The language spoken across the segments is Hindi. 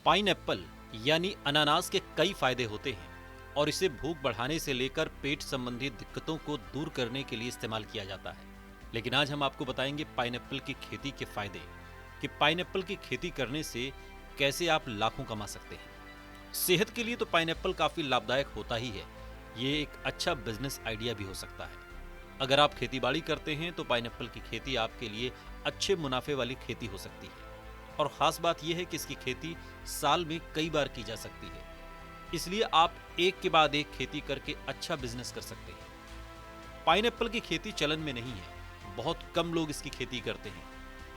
पाइनएप्पल यानी अनानास के कई फायदे होते हैं और इसे भूख बढ़ाने से लेकर पेट संबंधी दिक्कतों को दूर करने के लिए इस्तेमाल किया जाता है। लेकिन आज हम आपको बताएंगे पाइनएप्पल की खेती के फायदे, कि पाइनएप्पल की खेती करने से कैसे आप लाखों कमा सकते हैं। सेहत के लिए तो पाइनएप्पल काफी लाभदायक होता ही है, ये एक अच्छा बिजनेस आइडिया भी हो सकता है। अगर आप खेतीबाड़ी करते हैं तो पाइनएप्पल की खेती आपके लिए अच्छे मुनाफे वाली खेती हो सकती है। और खास बात यह है कि इसकी खेती साल में कई बार की जा सकती है, इसलिए आप एक के बाद एक खेती करके अच्छा बिजनेस कर सकते हैं। पाइनएप्पल की खेती चलन में नहीं है, बहुत कम लोग इसकी खेती करते हैं,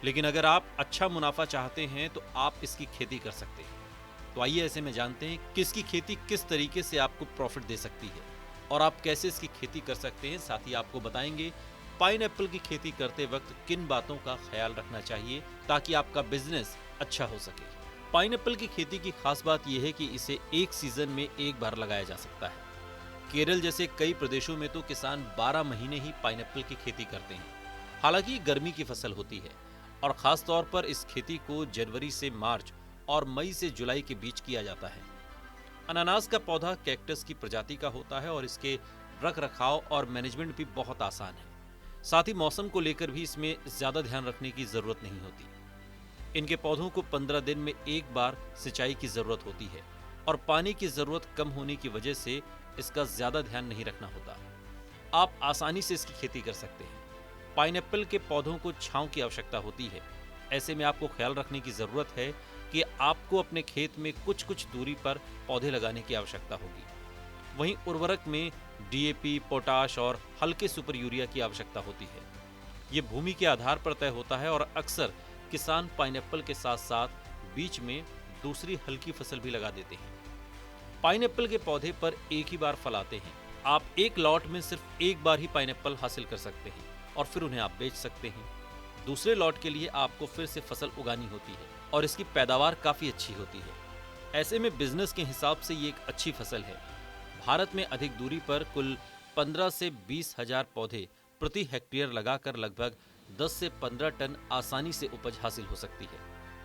लेकिन अगर आप अच्छा मुनाफा चाहते हैं तो आप इसकी खेती कर सकते हैं। तो आइए ऐसे में जानते हैं कि इसकी खेती किस तरीके से आपको प्रॉफिट दे सकती है और आप कैसे इसकी खेती कर सकते हैं। साथ ही आपको बताएंगे पाइनएप्पल की खेती करते वक्त किन बातों का ख्याल रखना चाहिए ताकि आपका बिजनेस अच्छा हो सके। पाइनएप्पल की खेती की खास बात यह है कि इसे एक सीजन में एक बार लगाया जा सकता है। केरल जैसे कई प्रदेशों में तो किसान 12 महीने ही पाइनएप्पल की खेती करते हैं। हालांकि गर्मी की फसल होती है और खास तौर पर इस खेती को जनवरी से मार्च और मई से जुलाई के बीच किया जाता है। अनानास का पौधा कैक्टस की प्रजाति का होता है और इसके रख रखाव और मैनेजमेंट भी बहुत आसान है। साथ ही मौसम को लेकर भी इसमें ज्यादा ध्यान रखने की जरूरत नहीं होती। इनके पौधों को 15 दिन में एक बार सिंचाई की जरूरत होती है और पानी की जरूरत कम होने की वजह से इसका ज्यादा ध्यान नहीं रखना होता। आप आसानी से इसकी खेती कर सकते हैं। पाइनएप्पल के पौधों को छांव की आवश्यकता होती है, ऐसे में आपको ख्याल रखने की जरूरत है कि आपको अपने खेत में कुछ कुछ दूरी पर पौधे लगाने की आवश्यकता होगी। वहीं उर्वरक में डीएपी, पोटाश और हल्के सुपर यूरिया की आवश्यकता होती है। ये भूमि के आधार पर तय होता है और अक्सर किसान पाइनएप्पल के साथ साथ बीच में दूसरी हल्की फसल भी लगा देते हैं। पाइनएप्पल के पौधे पर एक ही बार फल आते हैं। आप एक लॉट में सिर्फ एक बार ही पाइनएप्पल हासिल कर सकते हैं और फिर उन्हें आप बेच सकते हैं। दूसरे लॉट के लिए आपको फिर से फसल उगानी होती है और इसकी पैदावार काफी अच्छी होती है। ऐसे में बिजनेस के हिसाब से ये एक अच्छी फसल है। भारत में अधिक दूरी पर कुल 15 से 20 हजार पौधे प्रति हेक्टेयर लगाकर लगभग 10 से 15 टन आसानी से उपज हासिल हो सकती है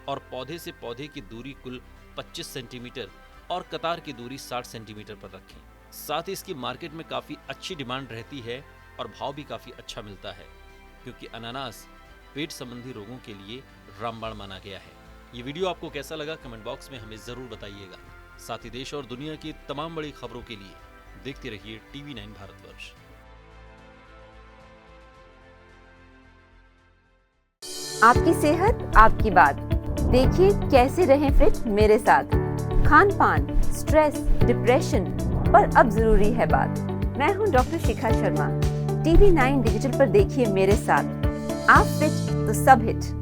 और पौधे से पौधे की दूरी कुल 25 सेंटीमीटर और कतार की दूरी 60 सेंटीमीटर पर रखें। साथ ही इसकी मार्केट में काफी अच्छी डिमांड रहती है और भाव भी काफी अच्छा मिलता है, क्योंकि अनानास पेट संबंधी रोगों के लिए रामबाण माना गया है। ये वीडियो आपको कैसा लगा कमेंट बॉक्स में हमें जरूर बताइएगा। साथ ही देश और दुनिया की तमाम बड़ी खबरों के लिए देखते रहिए TV9 भारतवर्ष। आपकी सेहत आपकी बात, देखिए कैसे रहें फिट मेरे साथ। खान पान, स्ट्रेस, डिप्रेशन पर अब जरूरी है बात। मैं हूं doctor Shikha Sharma. TV9 digital पर देखिए मेरे साथ। आप फिट तो सब हिट।